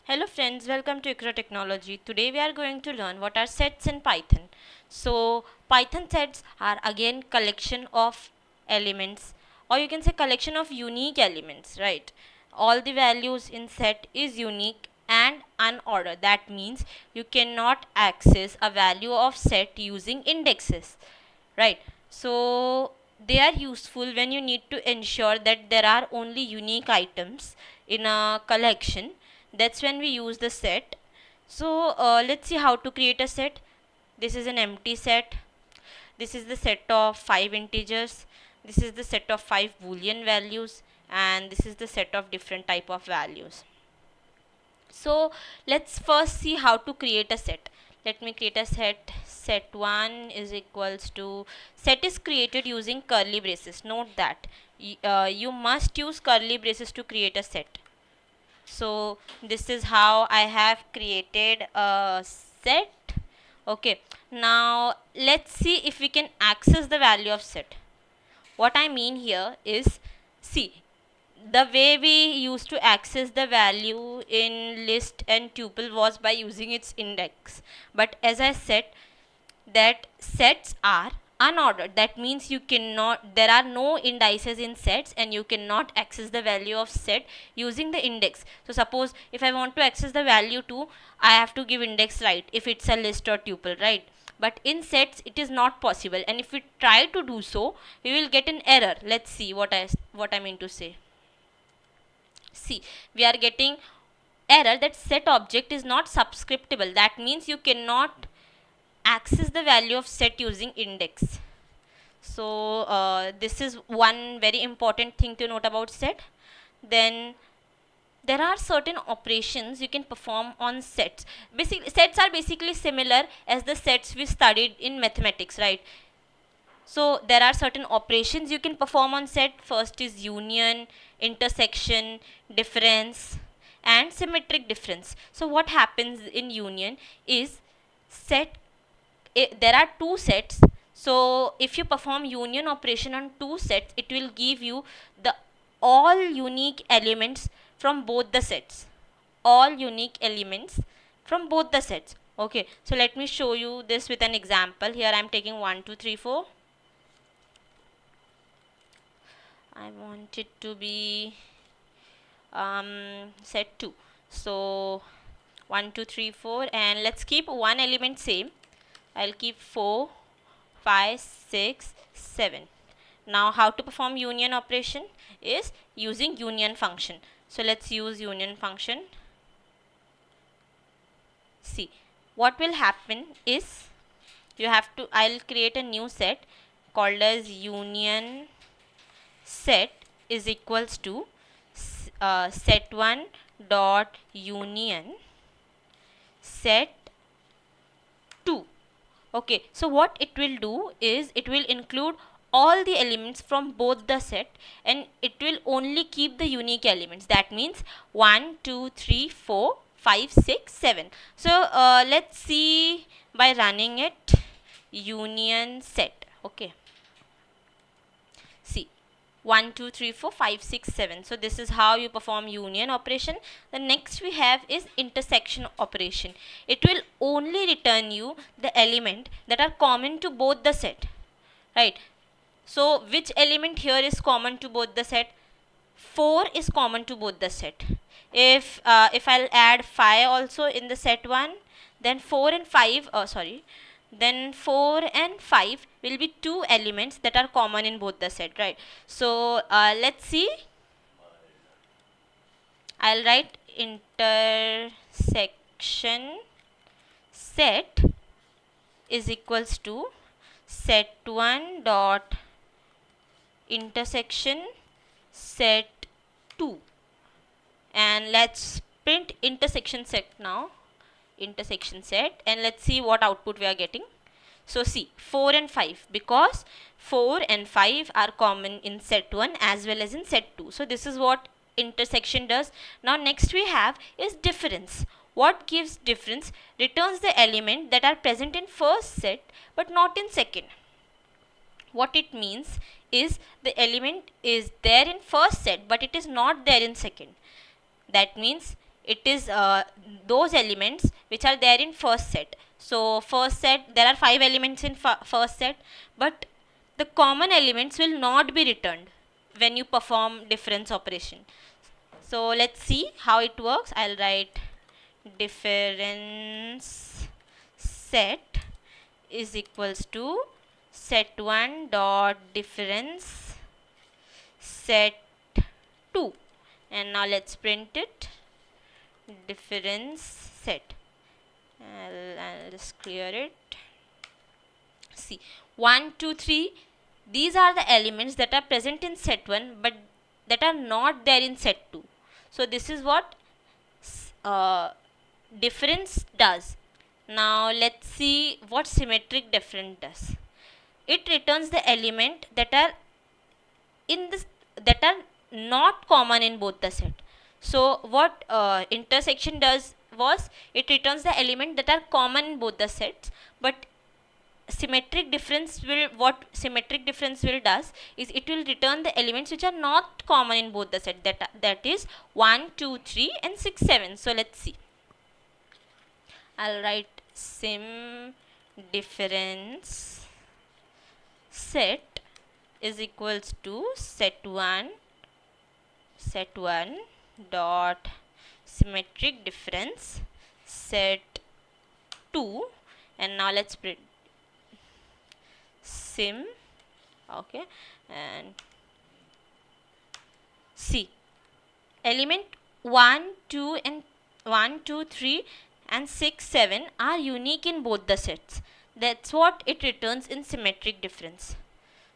Hello friends, welcome to Ikra Technology. Today we are going to learn what are sets in Python. So Python sets are again collection of elements, or you can say collection of unique elements, right? All the values in set is unique and unordered. That means you cannot access a value of set using indexes, right? So they are useful when you need to ensure that there are only unique items in a collection. That's when we use the set. So let's see how to create a set. This is an empty set. This is the set of 5 integers. This is the set of 5 boolean values, and this is the set of different type of values. So let's first see how to create a set. Let me create a set. Set1 is equals to, set is created using curly braces. Note that you must use curly braces to create a set. So this is how I have created a set. Okay, now let's see if we can access the value of set. What I mean here is, see, the way we used to access the value in list and tuple was by using its index. But as I said, that sets are unordered. That means you cannot, there are no indices in sets, and you cannot access the value of set using the index. So suppose if I want to access the value 2, I have to give index, right, if it's a list or tuple, right? But in sets it is not possible, and if we try to do so, we will get an error. Let's see what I mean to say. See, we are getting error that set object is not subscriptable. That means you cannot access the value of set using index. So this is one very important thing to note about set. Then there are certain operations you can perform on sets. Basically sets are basically similar as the sets we studied in mathematics, right? So there are certain operations you can perform on set. First is union, intersection, difference, and symmetric difference. So what happens in union is, set, there are two sets. So if you perform union operation on two sets, it will give you the all unique elements from both the sets. All unique elements from both the sets. Okay, so let me show you this with an example. Here I am taking 1 2 3 4. I want it to be set 2. So 1 2 3 4, and let's keep one element same. I'll keep 4 5 6 7. Now how to perform union operation is using union function. So let's use union function. See, what will happen is, you have to, I'll create a new set called as union set is equals to set1 dot union set 2. Okay, so what it will do is, it will include all the elements from both the set, and it will only keep the unique elements. That means 1 2 3 4 5 6 7. So let's see by running it. Union set. Okay, see, 1 2 3 4 5 6 7. So this is how you perform union operation. The next we have is intersection operation. It will only return you the element that are common to both the set, right? So which element here is common to both the set? 4 is common to both the set. If I'll add 5 also in the set 1, then 4 and 5, then 4 and 5 will be two elements that are common in both the set, right? So let's see. I'll write intersection set is equals to set1 dot intersection set 2, and let's print intersection set now. Intersection set, and let's see what output we are getting. So see, 4 and 5, because 4 and 5 are common in set 1 as well as in set 2. So this is what intersection does. Now next we have is difference. What gives difference? Returns the element that are present in first set but not in second. What it means is, the element is there in first set but it is not there in second. That means it is those elements which are there in first set. So first set, there are 5 elements in first set, but the common elements will not be returned when you perform difference operation. So let's see how it works. I'll write difference set is equals to set1 dot difference set 2, and now let's print it, difference set. I'll just clear it. See, 1 2 3, these are the elements that are present in set 1 but that are not there in set 2. So this is what difference does. Now let's see what symmetric difference does. It returns the element that are in this, that are not common in both the set. So what intersection does was, it returns the element that are common in both the sets, but symmetric difference will, what symmetric difference will does is, it will return the elements which are not common in both the set, that is 1 2 3 and 6 7. So let's see. I'll write sim difference set is equals to set1 dot symmetric difference set 2, and now let's print sim. Okay, and see, element 1 2 and 1 2 3 and 6 7 are unique in both the sets. That's what it returns in symmetric difference.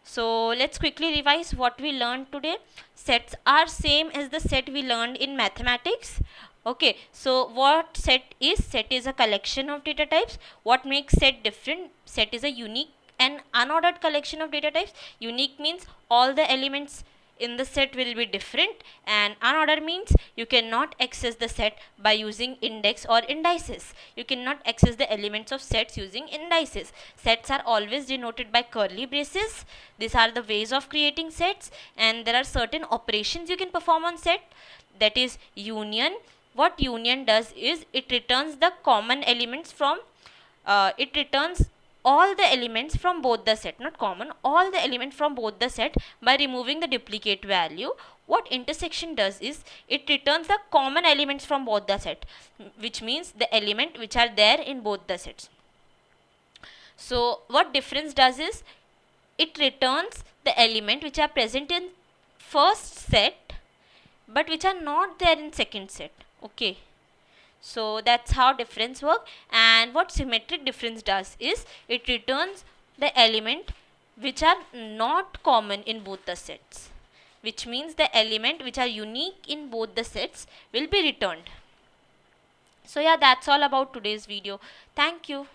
So let's quickly revise what we learned today. Sets are same as the set we learned in mathematics. Okay, so what set is? Set is a collection of data types. What makes set different? Set is a unique and unordered collection of data types. Unique means all the elements in the set will be different, and unordered means you cannot access the set by using index or indices. You cannot access the elements of sets using indices. Sets are always denoted by curly braces. These are the ways of creating sets, and there are certain operations you can perform on set, that is union. What union does is, it returns the common elements from it returns all the elements from both the set, not common, all the elements from both the set by removing the duplicate value. What intersection does is, it returns the common elements from both the set, which means the element which are there in both the sets. So what difference does is, it returns the element which are present in first set but which are not there in second set. Okay, so that's how difference work. And what symmetric difference does is, it returns the element which are not common in both the sets, which means the element which are unique in both the sets will be returned. So yeah, that's all about today's video. Thank you.